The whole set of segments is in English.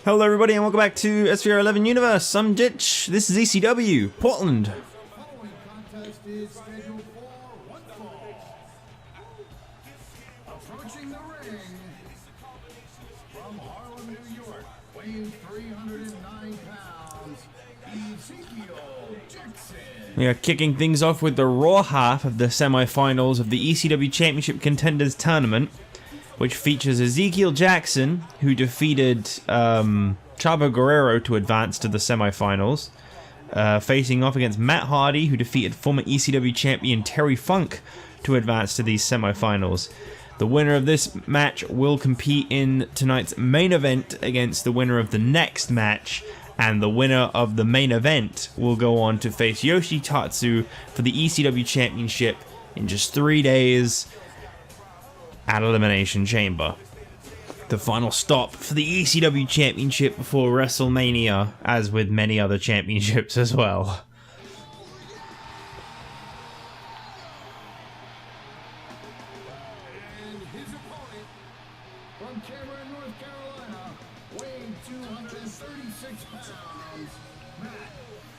Hello everybody and welcome back to SVR 11 Universe. I'm Ditch. This is ECW, Portland. Contest is scheduled for one fall. Approaching the ring from Harlem, New York, weighing 309 pounds, Ezekiel Jackson. We are kicking things off with the Raw half of the semi-finals of the ECW Championship Contenders tournament, which features Ezekiel Jackson, who defeated Chavo Guerrero to advance to the semi-finals, facing off against Matt Hardy, who defeated former ECW champion Terry Funk to advance to these semi-finals. The winner of this match will compete in tonight's main event against the winner of the next match, and the winner of the main event will go on to face Yoshi Tatsu for the ECW Championship in just 3 days at Elimination Chamber. The final stop for the ECW Championship before WrestleMania, as with many other championships as well. And his opponent from Cameron, North Carolina, weighing 236 pounds, Matt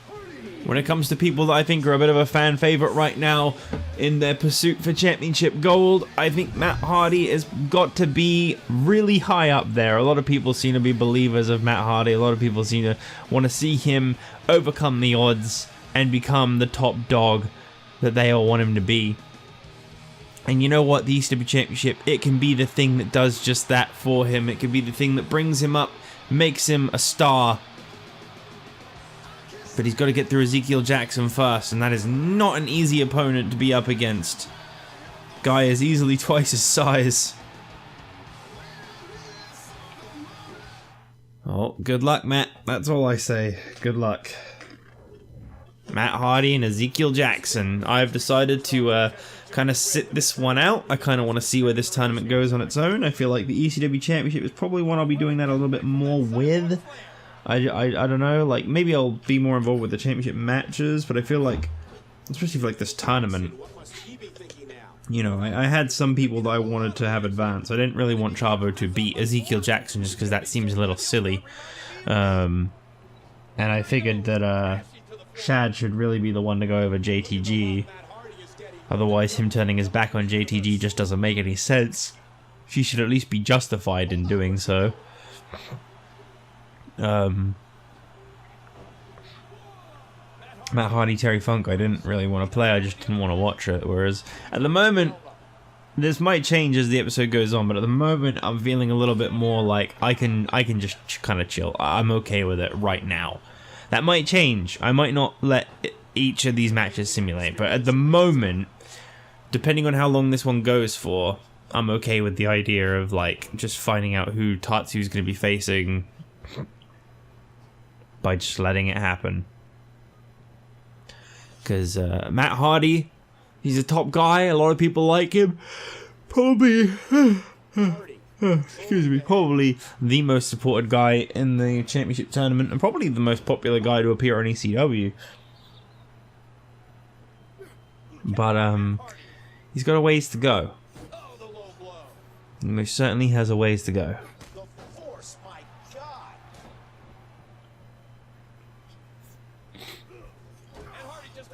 Hardy. When it comes to people that I think are a bit of a fan favorite right now in their pursuit for championship gold, I think Matt Hardy has got to be really high up there. A lot of people seem to be believers of Matt Hardy. A lot of people seem to want to see him overcome the odds and become the top dog that they all want him to be. And you know what? The ECW Championship, it can be the thing that does just that for him. It can be the thing that brings him up, makes him a star. But he's got to get through Ezekiel Jackson first, and that is not an easy opponent to be up against. Guy is easily twice his size. Oh, good luck, Matt. That's all I say. Good luck. Matt Hardy and Ezekiel Jackson. I've decided to kind of sit this one out. I kind of want to see where this tournament goes on its own. I feel like the ECW Championship is probably one I'll be doing that a little bit more with. I don't know, like, maybe I'll be more involved with the championship matches, but I feel like, especially for like this tournament, you know, I had some people that I wanted to have advance. I didn't really want Chavo to beat Ezekiel Jackson just because that seems a little silly. And I figured that Shad should really be the one to go over JTG. Otherwise, him turning his back on JTG just doesn't make any sense. She should at least be justified in doing so. Matt Hardy, Terry Funk, I didn't really want to play, I just didn't want to watch it, whereas at the moment, this might change as the episode goes on, but at the moment I'm feeling a little bit more like I can just kind of chill. I'm okay with it right now. That might change. I might not let each of these matches simulate, but at the moment, depending on how long this one goes for, I'm okay with the idea of like just finding out who Tatsu's going to be facing by just letting it happen. Because Matt Hardy, he's a top guy, a lot of people like him. Probably, excuse me, probably the most supported guy in the championship tournament, and probably the most popular guy to appear on ECW. But he's got a ways to go. He most certainly has a ways to go.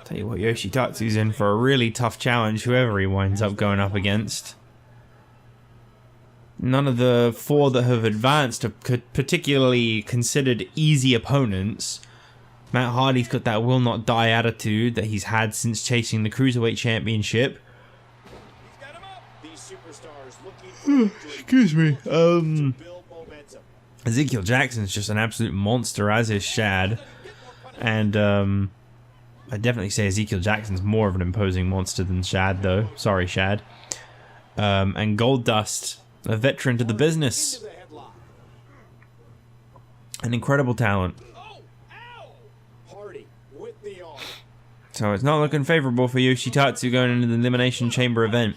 Tell you what, Yoshi Tatsu's in for a really tough challenge, whoever he winds up going up against. None of the four that have advanced are particularly considered easy opponents. Matt Hardy's got that will not die attitude that he's had since chasing the Cruiserweight Championship. Excuse me. Ezekiel Jackson's just an absolute monster, as is Shad. And, I'd definitely say Ezekiel Jackson's more of an imposing monster than Shad, though. Sorry, Shad. And Goldust, a veteran to the business. An incredible talent. So it's not looking favorable for Yoshi Tatsu going into the Elimination Chamber event.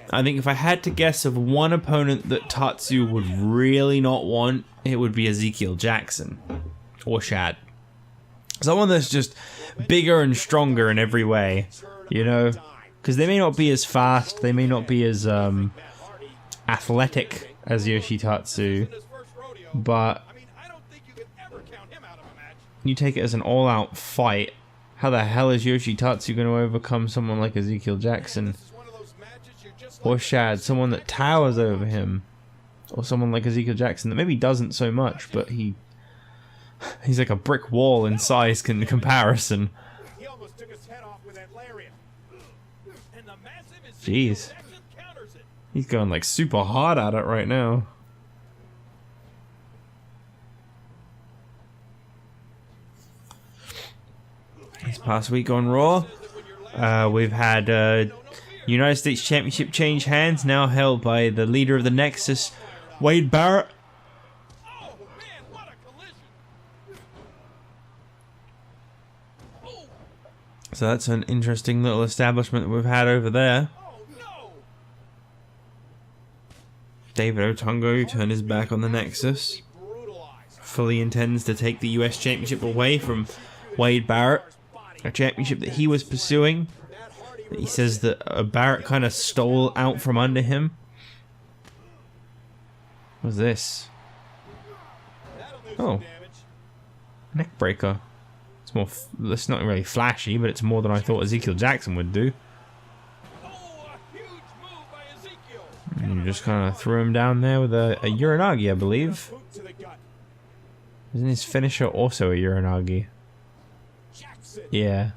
I think if I had to guess of one opponent that Tatsu would really not want, it would be Ezekiel Jackson or Shad. Someone that's just bigger and stronger in every way, you know? Because they may not be as fast, they may not be as athletic as Yoshi Tatsu, but you take it as an all-out fight. How the hell is Yoshi Tatsu going to overcome someone like Ezekiel Jackson? Or Shad, someone that towers over him? Or someone like Ezekiel Jackson that maybe doesn't so much, but he's like a brick wall in size in comparison. Jeez. He's going like super hard at it right now. This past week on Raw, we've had United States Championship change hands, now held by the leader of the Nexus, Wade Barrett. So that's an interesting little establishment that we've had over there. David Otungo turned his back on the Nexus. Fully intends to take the US Championship away from Wade Barrett. A championship that he was pursuing. He says that Barrett kind of stole out from under him. What's this? Oh. Neckbreaker. It's more. It's not really flashy, but it's more than I thought Ezekiel Jackson would do. And you just kind of threw him down there with a Uranagi, I believe. Isn't his finisher also a Uranagi? Yeah.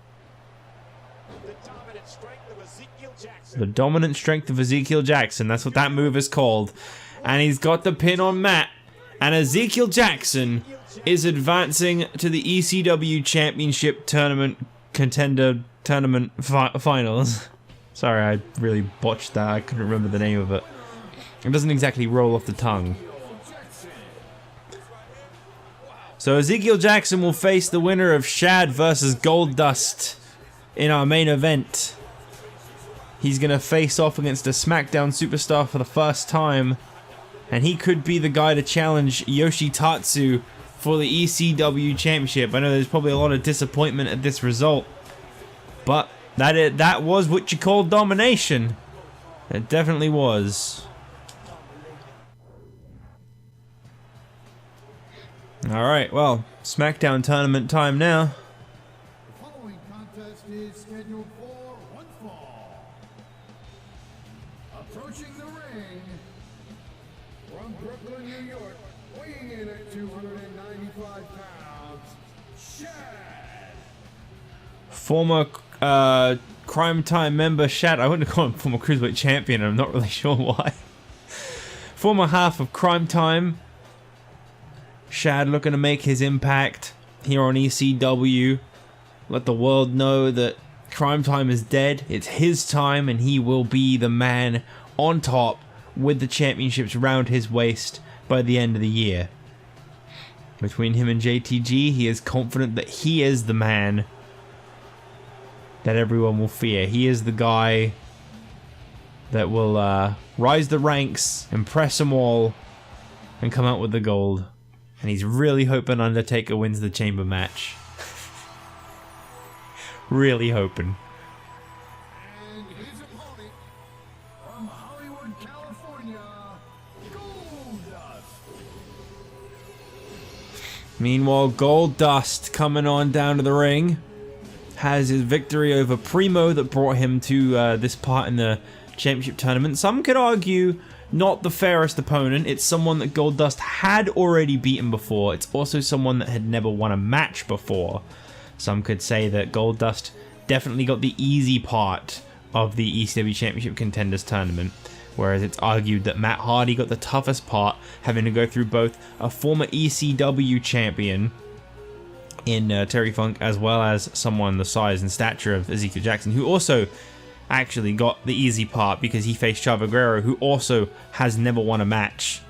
The dominant strength of Ezekiel Jackson. That's what that move is called. And he's got the pin on Matt. And Ezekiel Jackson is advancing to the ECW Championship Tournament Contender Tournament Finals. Sorry, I really botched that. I couldn't remember the name of it. It doesn't exactly roll off the tongue. So Ezekiel Jackson will face the winner of Shad versus Goldust in our main event. He's going to face off against a SmackDown superstar for the first time. And he could be the guy to challenge Yoshi Tatsu for the ECW Championship. I know there's probably a lot of disappointment at this result. But that was what you call domination. It definitely was. Alright, well, SmackDown tournament time now. The following contest is scheduled for one fall. Approaching the ring from Brooklyn, New York, weighing in at 295 pounds, Shad. Former Crime Time member Shad. I wouldn't call him former Cruiserweight Champion, I'm not really sure why. Former half of Crime Time. Shad looking to make his impact here on ECW. Let the world know that Crime Time is dead. It's his time and he will be the man on top with the championships round his waist by the end of the year. Between him and JTG, he is confident that he is the man that everyone will fear. He is the guy that will rise the ranks, impress them all, and come out with the gold. And he's really hoping Undertaker wins the Chamber match. Really hoping. And his opponent from Hollywood, California, Goldust. Meanwhile, Goldust coming on down to the ring. Has his victory over Primo that brought him to this part in the championship tournament. Some could argue not the fairest opponent. It's someone that Goldust had already beaten before. It's also someone that had never won a match before. Some could say that Goldust definitely got the easy part of the ECW Championship Contenders tournament, whereas it's argued that Matt Hardy got the toughest part, having to go through both a former ECW champion in Terry Funk, as well as someone the size and stature of Ezekiel Jackson, who also actually got the easy part because he faced Chavo Guerrero, who also has never won a match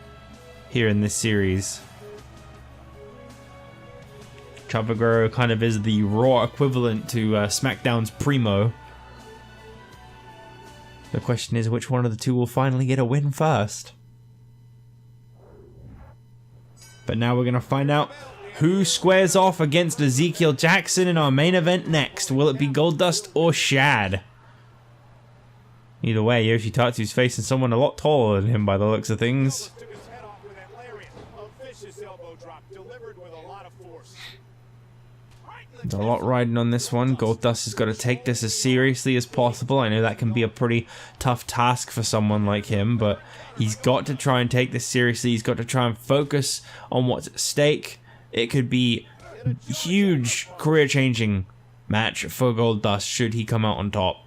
here in this series. Chavo Guerrero kind of is the Raw equivalent to SmackDown's Primo. The question is, which one of the two will finally get a win first? But now we're going to find out who squares off against Ezekiel Jackson in our main event next. Will it be Goldust or Shad? Either way, Yoshi Tatsu's facing someone a lot taller than him by the looks of things. There's a lot riding on this one. Goldust has got to take this as seriously as possible. I know that can be a pretty tough task for someone like him, but he's got to try and take this seriously. He's got to try and focus on what's at stake. It could be a huge career-changing match for Goldust should he come out on top.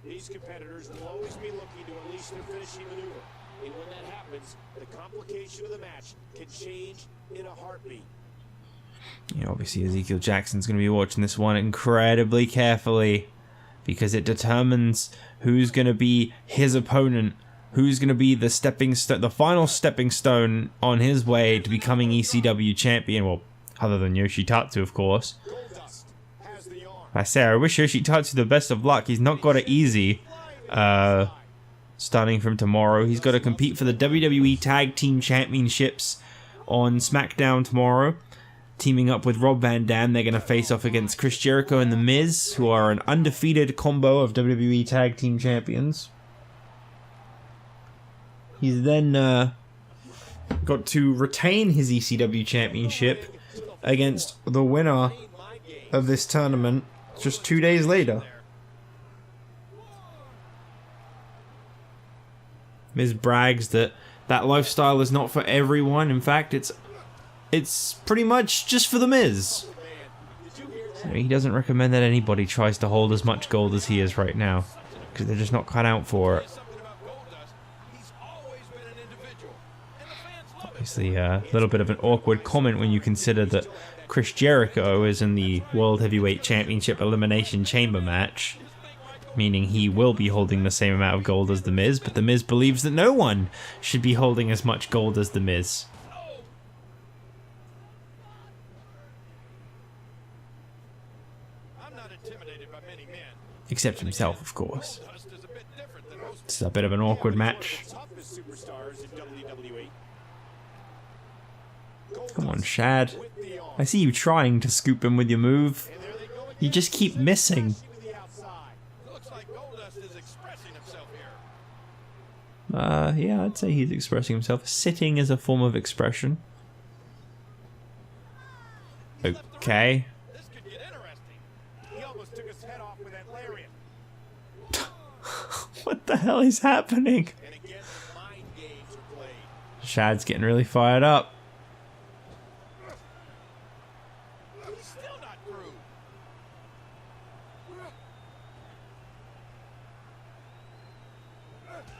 These competitors will always be looking to unleash their finishing maneuver, and when that happens, the complication of the match can change in a heartbeat. You know, obviously Ezekiel Jackson's going to be watching this one incredibly carefully because it determines who's going to be his opponent, who's going to be the final stepping stone on his way to becoming ECW champion. Well, other than Yoshi Tatsu, of course. I say, I wish Yoshi Tatsu the best of luck. He's not got it easy. Starting from tomorrow, he's got to compete for the WWE Tag Team Championships on SmackDown tomorrow. Teaming up with Rob Van Dam, they're going to face off against Chris Jericho and The Miz, who are an undefeated combo of WWE Tag Team Champions. He's then got to retain his ECW Championship against the winner of this tournament just 2 days later. Miz brags that lifestyle is not for everyone. In fact, it's pretty much just for The Miz. So he doesn't recommend that anybody tries to hold as much gold as he is right now, because they're just not cut out for it. Obviously, a little bit of an awkward comment when you consider that Chris Jericho is in the World Heavyweight Championship Elimination Chamber match, meaning he will be holding the same amount of gold as The Miz, but The Miz believes that no one should be holding as much gold as The Miz. Except himself, of course. This is a bit of an awkward match. Come on, Shad. I see you trying to scoop him with your move. You just keep missing. Yeah, I'd say he's expressing himself. Sitting is a form of expression. Okay. What the hell is happening? Shad's getting really fired up.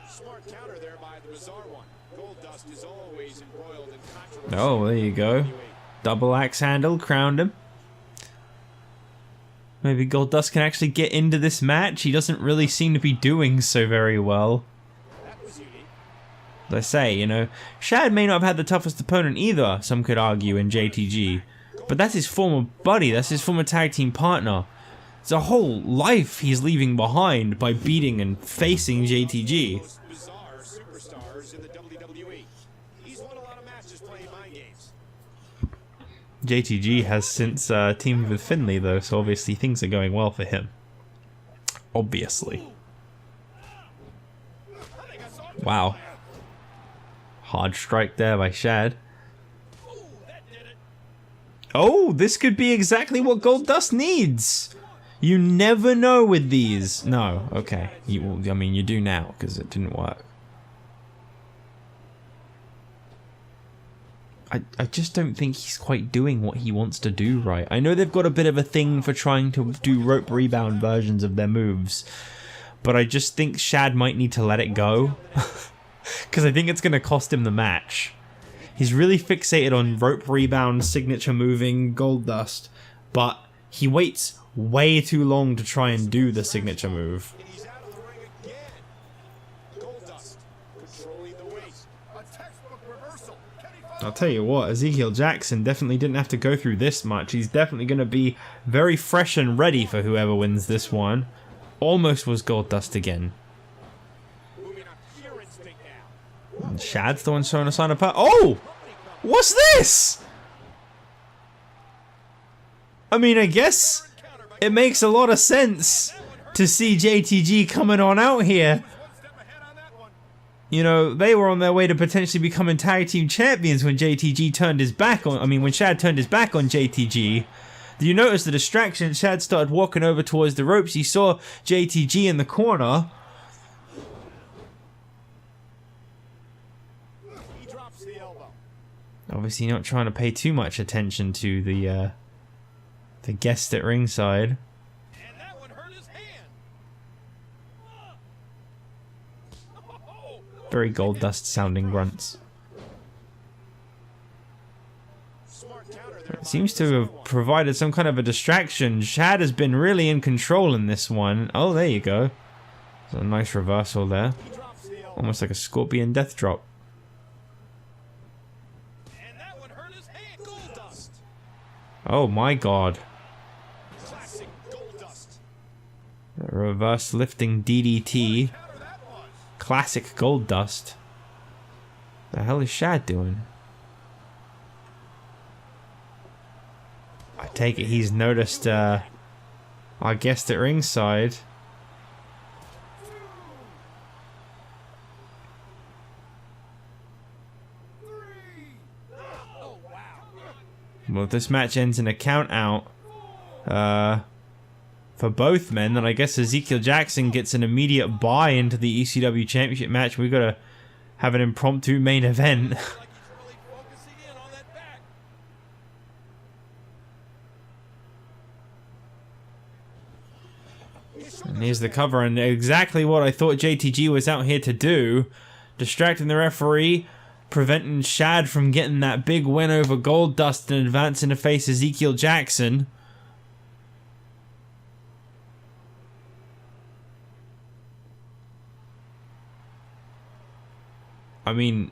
Smart counter there by the bizarre one. Goldust is always embroiled in controversy. Oh, there you go. Double axe handle, crowned him. Maybe Goldust can actually get into this match. He doesn't really seem to be doing so very well. As I say, you know, Shad may not have had the toughest opponent either, some could argue, in JTG. But that's his former buddy, that's his former tag team partner. It's a whole life he's leaving behind by beating and facing JTG. Bizarre superstars in the WWE. He's won a lot of matches playing mind games. JTG has since teamed with Finlay, though, so obviously things are going well for him. Obviously. Wow. Hard strike there by Shad. Oh, this could be exactly what Goldust needs. You never know with these. No, okay. I mean, you do now, because it didn't work. I just don't think he's quite doing what he wants to do right. I know they've got a bit of a thing for trying to do rope rebound versions of their moves, but I just think Shad might need to let it go, because I think it's going to cost him the match. He's really fixated on rope rebound, signature moving, Goldust, but he waits way too long to try and do the signature move. I'll tell you what, Ezekiel Jackson definitely didn't have to go through this much. He's definitely going to be very fresh and ready for whoever wins this one. Almost was Goldust again. And Shad's the one showing a sign of power. Oh! What's this? I mean, I guess it makes a lot of sense to see JTG coming on out here. You know, they were on their way to potentially becoming tag team champions when JTG turned his back on, when Shad turned his back on JTG. Did you notice the distraction? Shad started walking over towards the ropes. He saw JTG in the corner. He drops the elbow. Obviously not trying to pay too much attention to the guest at ringside. And that one hurt his hand. Very Goldust sounding grunts. Smart counter there. It seems to have provided some kind of a distraction. Shad has been really in control in this one. Oh, there you go. There's a nice reversal there. He drops the elbow. Almost like a scorpion death drop. And that one hurt his hand. Goldust. Oh my god. Classic Goldust. A reverse lifting DDT. Counter that was. Classic Goldust. The hell is Shad doing? I take it he's noticed our guest at ringside. Oh, wow. Well, if this match ends in a count out for both men, then I guess Ezekiel Jackson gets an immediate buy into the ECW Championship match. We've got to have an impromptu main event. Like he's really focusing in on that back. And here's the cover, and exactly what I thought JTG was out here to do. Distracting the referee, preventing Shad from getting that big win over Goldust and advancing to face Ezekiel Jackson. I mean,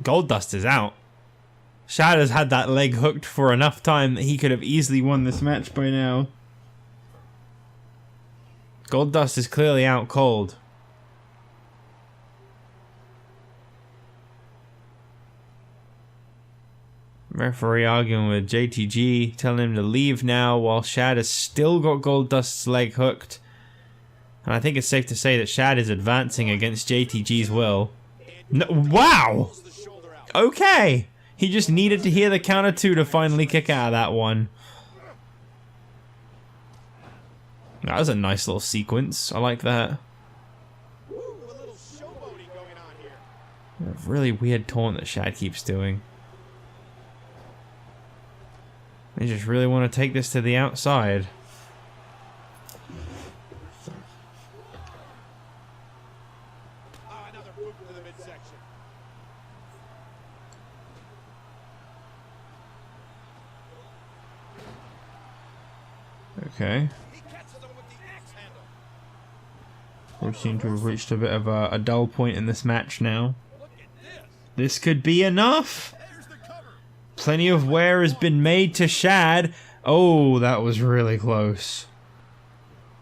Goldust is out. Shad has had that leg hooked for enough time that he could have easily won this match by now. Goldust is clearly out cold. Referee arguing with JTG, telling him to leave now while Shad has still got Goldust's leg hooked. And I think it's safe to say that Shad is advancing against JTG's will. No, wow! Pulls the shoulder out. Okay! He just needed to hear the counter two to finally kick out of that one. That was a nice little sequence. I like that. Ooh, a little showboating going on here. A really weird taunt that Shad keeps doing. They just really want to take this to the outside. Ah, another boot to the midsection. Okay. He catches him with the axe handle. We seem to have reached a bit of a dull point in this match now. Look at this. This could be enough. There's the cover. Plenty of wear has been made to Shad. Oh, that was really close.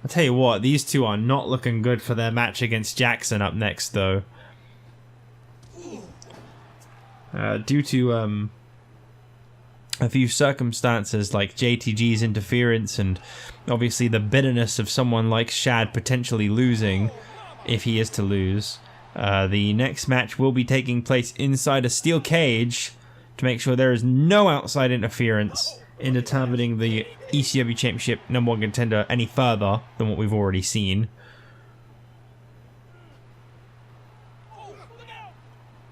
I'll tell you what, these two are not looking good for their match against Jackson up next, though. Due to a few circumstances like JTG's interference and obviously the bitterness of someone like Shad potentially losing, if he is to lose, the next match will be taking place inside a steel cage to make sure there is no outside interference in determining the ECW Championship #1 contender any further than what we've already seen.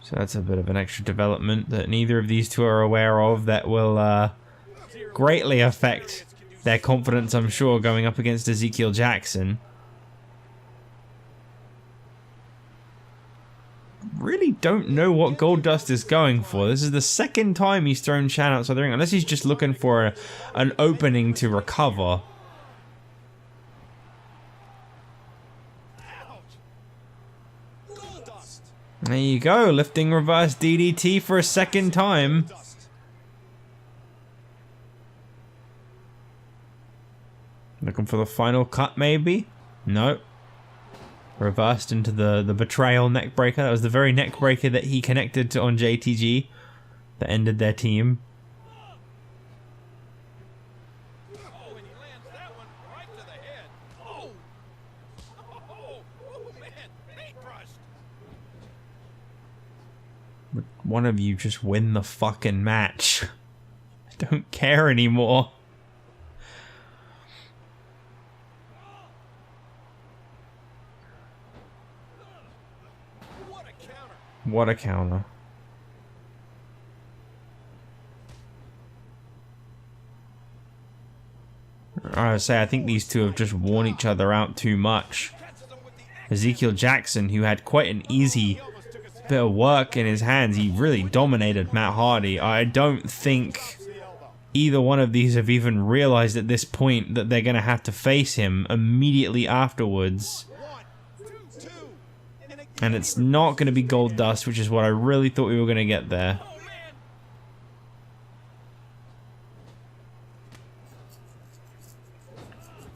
So that's a bit of an extra development that neither of these two are aware of that will greatly affect their confidence, I'm sure, going up against Ezekiel Jackson. Really don't know what Goldust is going for. This is the second time he's thrown Shad outside the ring, unless he's just looking for an opening to recover. Goldust. There you go, lifting reverse DDT for a second time. Goldust. Looking for the final cut, maybe? No. Reversed into the betrayal neckbreaker. That was the very neckbreaker that he connected to on JTG that ended their team. Oh, and he lands that one right to the head. Oh. One of you just win the fucking match. I don't care anymore. What a counter. I think these two have just worn each other out too much. Ezekiel Jackson, who had quite an easy bit of work in his hands, he really dominated Matt Hardy. I don't think either one of these have even realized at this point that they're going to have to face him immediately afterwards. And it's not going to be Goldust, which is what I really thought we were going to get there.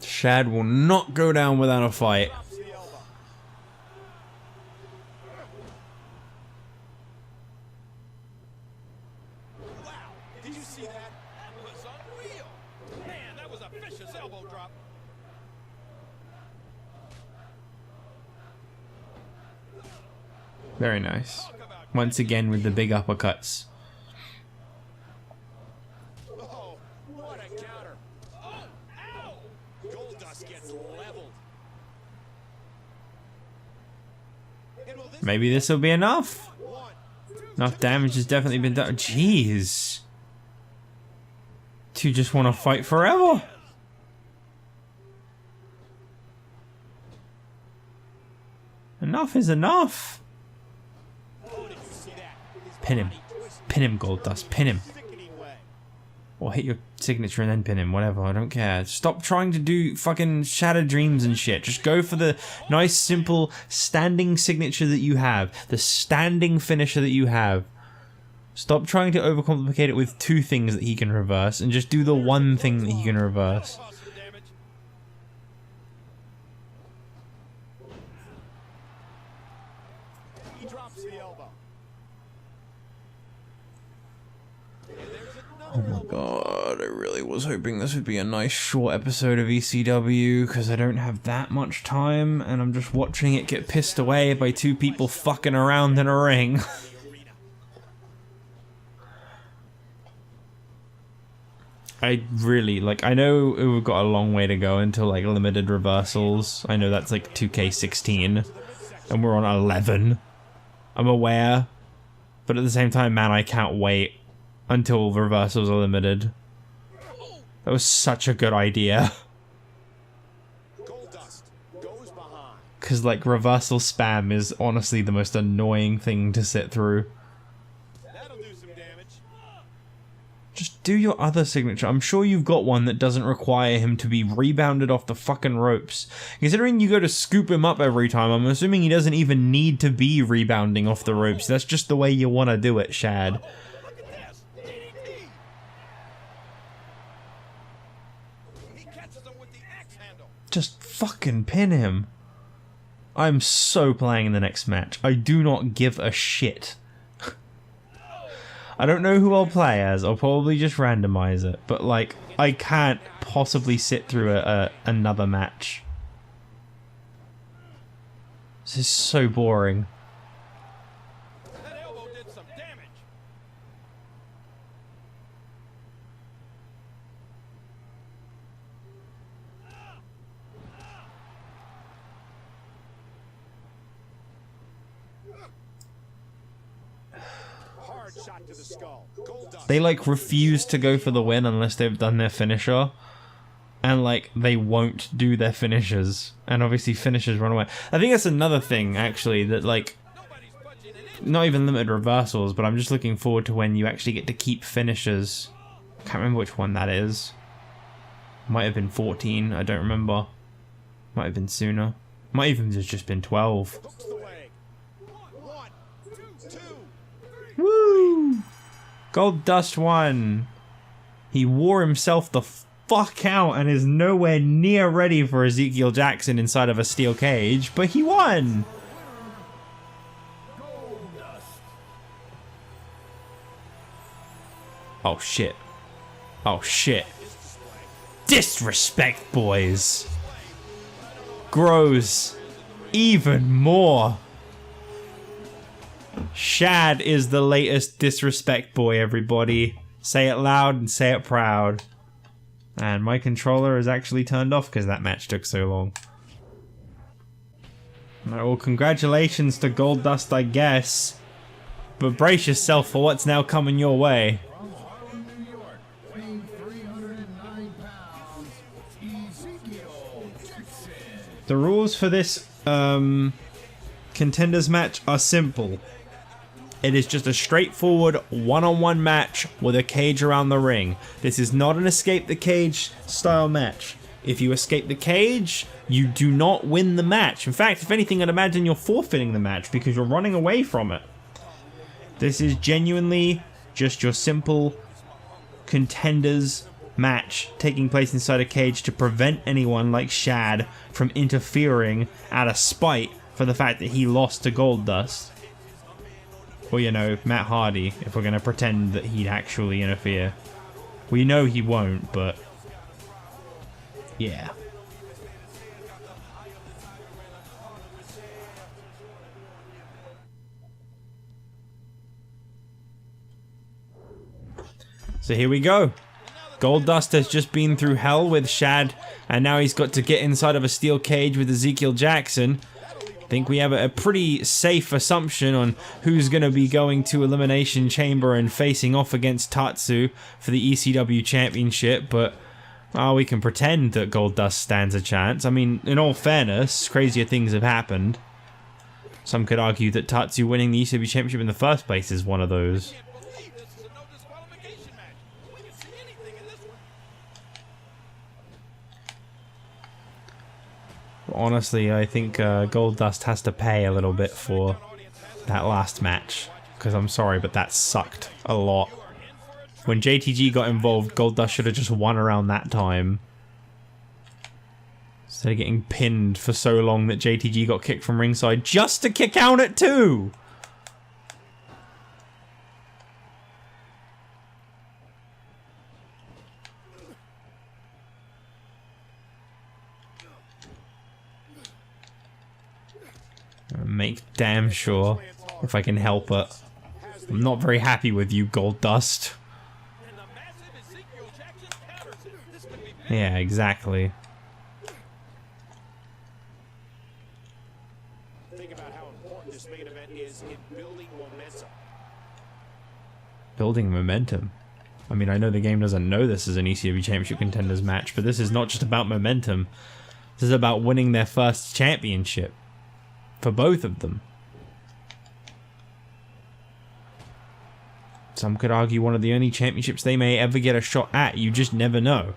Shad will not go down without a fight. Wow, did you see that? That was unreal. Man, that was a vicious elbow drop. Very nice. Once again with the big uppercuts. Oh, what a counter. Oh, ow! Goldust gets leveled. Maybe this will be enough. Enough damage has definitely been done. Jeez. Two just want to fight forever. Enough is enough. Pin him. Pin him, Goldust. Pin him. Or hit your signature and then pin him. Whatever. I don't care. Stop trying to do fucking Shattered Dreams and shit. Just go for the nice, simple, standing signature that you have. The standing finisher that you have. Stop trying to overcomplicate it with two things that he can reverse. And just do the one thing that he can reverse. He drops the elbow. Oh my god, I really was hoping this would be a nice short episode of ECW because I don't have that much time and I'm just watching it get pissed away by two people fucking around in a ring. I really, like, I know we've got a long way to go until, like, limited reversals. I know that's, like, 2K16, and we're on 11. I'm aware, but at the same time, man, I can't wait until reversals are limited. That was such a good idea. Because, like, reversal spam is honestly the most annoying thing to sit through. Just do your other signature. I'm sure you've got one that doesn't require him to be rebounded off the fucking ropes. Considering you go to scoop him up every time, I'm assuming he doesn't even need to be rebounding off the ropes. That's just the way you want to do it, Shad. Just fucking pin him. I'm so playing the next match. I do not give a shit. I don't know who I'll play as. I'll probably just randomize it. But, like, I can't possibly sit through another match. This is so boring. That elbow did some damage. Hard shot to the skull. Goldust. They, like, refuse to go for the win unless they've done their finisher. And, like, they won't do their finishers. And obviously finishers run away. I think that's another thing, actually, that, like, not even limited reversals, but I'm just looking forward to when you actually get to keep finishers. Can't remember which one that is. Might have been 14, I don't remember. Might have been sooner. Might even have just been 12. Woo! Goldust won. He wore himself the fuck out and is nowhere near ready for Ezekiel Jackson inside of a steel cage, but he won. Oh shit. Oh shit. Disrespect, boys. Grows even more. Shad is the latest disrespect boy, everybody. Say it loud and say it proud. And my controller is actually turned off because that match took so long. Alright, well, congratulations to Goldust, I guess. But brace yourself for what's now coming your way. From Harlem, New York, weighing 309 pounds, Ezekiel Tatsu. The rules for this Contenders match are simple. It is just a straightforward one-on-one match with a cage around the ring. This is not an escape the cage style match. If you escape the cage, you do not win the match. In fact, if anything, I'd imagine you're forfeiting the match because you're running away from it. This is genuinely just your simple Contenders match taking place inside a cage to prevent anyone like Shad from interfering out of spite for the fact that he lost to Goldust. Or, you know, Matt Hardy, if we're going to pretend that he'd actually interfere. We know he won't, but... yeah. So here we go. Goldust has just been through hell with Shad, and now he's got to get inside of a steel cage with Ezekiel Jackson. I think we have a pretty safe assumption on who's going to be going to Elimination Chamber and facing off against Tatsu for the ECW Championship, but we can pretend that Goldust stands a chance. I mean, in all fairness, crazier things have happened. Some could argue that Tatsu winning the ECW Championship in the first place is one of those. Honestly, I think Goldust has to pay a little bit for that last match. Because I'm sorry, but that sucked a lot. When JTG got involved, Goldust should have just won around that time. Instead of getting pinned for so long that JTG got kicked from ringside just to kick out at 2! Make damn sure, if I can help it. I'm not very happy with you, Goldust. Yeah, exactly. Think about how important this main event is in building momentum. Building momentum? I mean, I know the game doesn't know this is an ECW Championship Contenders match, but this is not just about momentum. This is about winning their first championship. For both of them. Some could argue one of the only championships they may ever get a shot at. You just never know.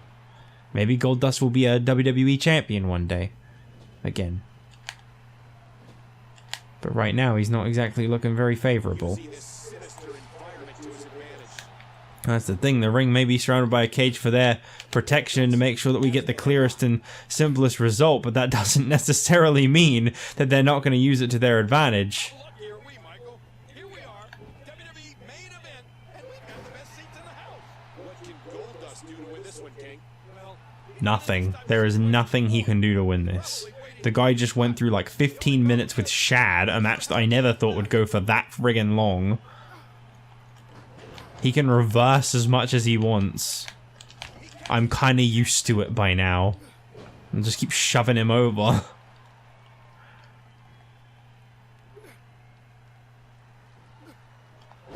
Maybe Goldust will be a WWE champion one day. Again. But right now, he's not exactly looking very favorable. That's the thing, the ring may be surrounded by a cage for their protection to make sure that we get the clearest and simplest result, but that doesn't necessarily mean that they're not going to use it to their advantage. Here we are, WWE main event, and we've got the best seats in the house. What can Goldust do to win this one, King? Well, Nothing. There is nothing he can do to win this. The guy just went through like 15 minutes with Shad, a match that I never thought would go for that friggin' long. He can reverse as much as he wants. I'm kind of used to it by now. I'll just keep shoving him over.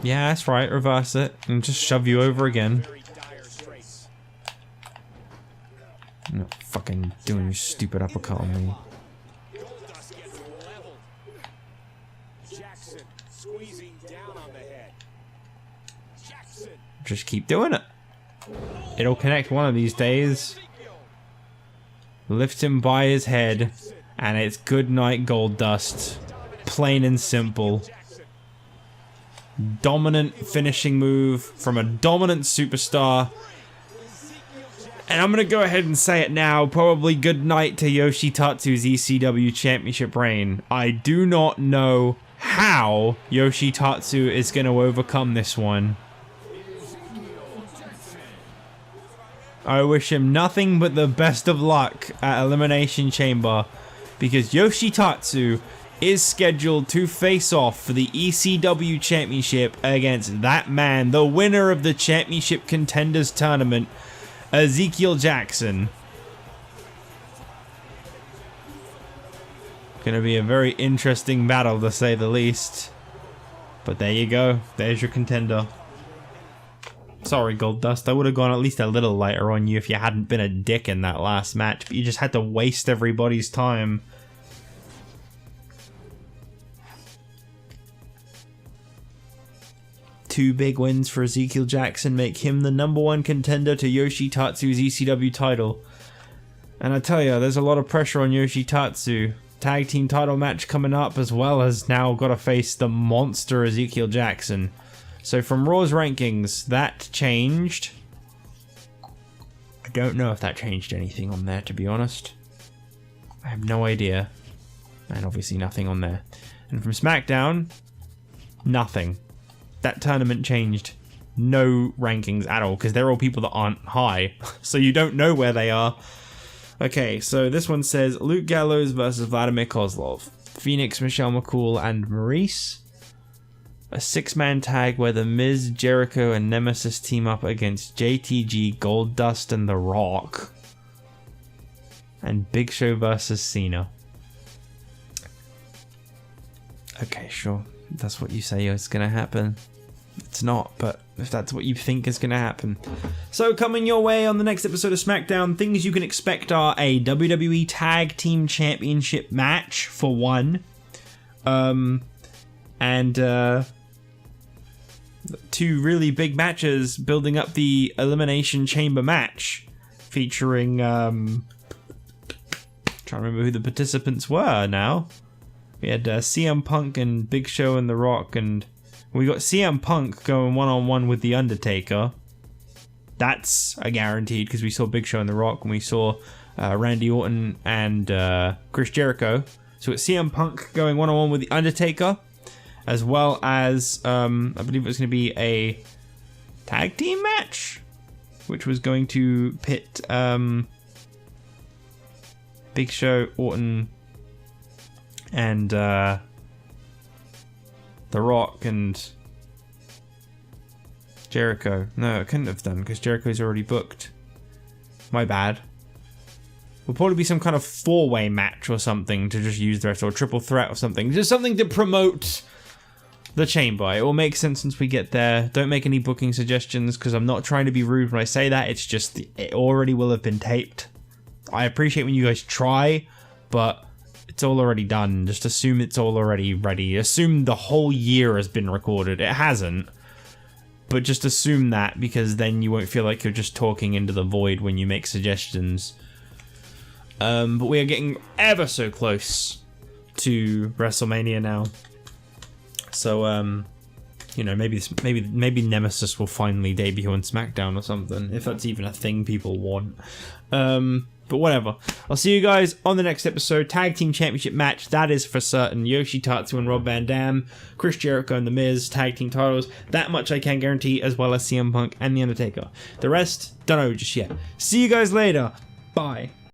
Yeah, that's right. Reverse it and just shove you over again. very dire straits. I'm not fucking doing your stupid uppercut on me. Goldust gets leveled. Jackson squeezing down on the head. Jackson. Just keep doing it. It'll connect one of these days. Lift him by his head, and it's good night, Goldust. Plain and simple. Dominant finishing move from a dominant superstar. And I'm going to go ahead and say it now. Probably good night to Yoshi Tatsu's ECW Championship reign. I do not know how Yoshi Tatsu is going to overcome this one. I wish him nothing but the best of luck at Elimination Chamber, because Yoshi Tatsu is scheduled to face off for the ECW Championship against that man, the winner of the Championship Contenders Tournament, Ezekiel Jackson. Gonna be a very interesting battle, to say the least. But there you go. There's your contender. Sorry, Goldust. I would have gone at least a little lighter on you if you hadn't been a dick in that last match, but you just had to waste everybody's time. Two big wins for Ezekiel Jackson make him the #1 contender to Yoshi Tatsu's ECW title. And I tell you, there's a lot of pressure on Yoshi Tatsu. Tag team title match coming up, as well as now got to face the monster Ezekiel Jackson. So from Raw's rankings, that changed. I don't know if that changed anything on there, to be honest. I have no idea. And obviously nothing on there. And from SmackDown, nothing. That tournament changed no rankings at all, because they're all people that aren't high. So you don't know where they are. Okay, so this one says Luke Gallows versus Vladimir Kozlov. Phoenix, Michelle McCool, and Maurice. A 6-man tag where The Miz, Jericho, and Nemesis team up against JTG, Goldust, and The Rock. And Big Show versus Cena. Okay, sure. If that's what you say is going to happen. It's not, but if that's what you think is going to happen. So coming your way on the next episode of SmackDown, things you can expect are a WWE Tag Team Championship match, for one. And two really big matches building up the Elimination Chamber match, featuring trying to remember who the participants were now. We had CM Punk and Big Show and The Rock, and we got CM Punk going one-on-one with The Undertaker. That's a guaranteed, because we saw Big Show and The Rock, and we saw Randy Orton and Chris Jericho. So it's CM Punk going one-on-one with The Undertaker, as well as, I believe it was going to be a tag team match, which was going to pit Big Show, Orton, and The Rock and Jericho. No, it couldn't have done, because Jericho's already booked. My bad. Will probably be some kind of 4-way match or something to just use the rest, or a triple threat or something. Just something to promote the Chamber. It will make sense once we get there. Don't make any booking suggestions, because I'm not trying to be rude when I say that. It's just, it already will have been taped. I appreciate when you guys try, but it's all already done. Just assume it's all already ready. Assume the whole year has been recorded. It hasn't. But just assume that, because then you won't feel like you're just talking into the void when you make suggestions. But we are getting ever so close to WrestleMania now. So, you know, maybe Nemesis will finally debut on SmackDown or something, if that's even a thing people want. But whatever. I'll see you guys on the next episode. Tag Team Championship match, that is for certain. Yoshi Tatsu and Rob Van Dam, Chris Jericho and The Miz, tag team titles. That much I can guarantee, as well as CM Punk and The Undertaker. The rest, don't know just yet. See you guys later. Bye.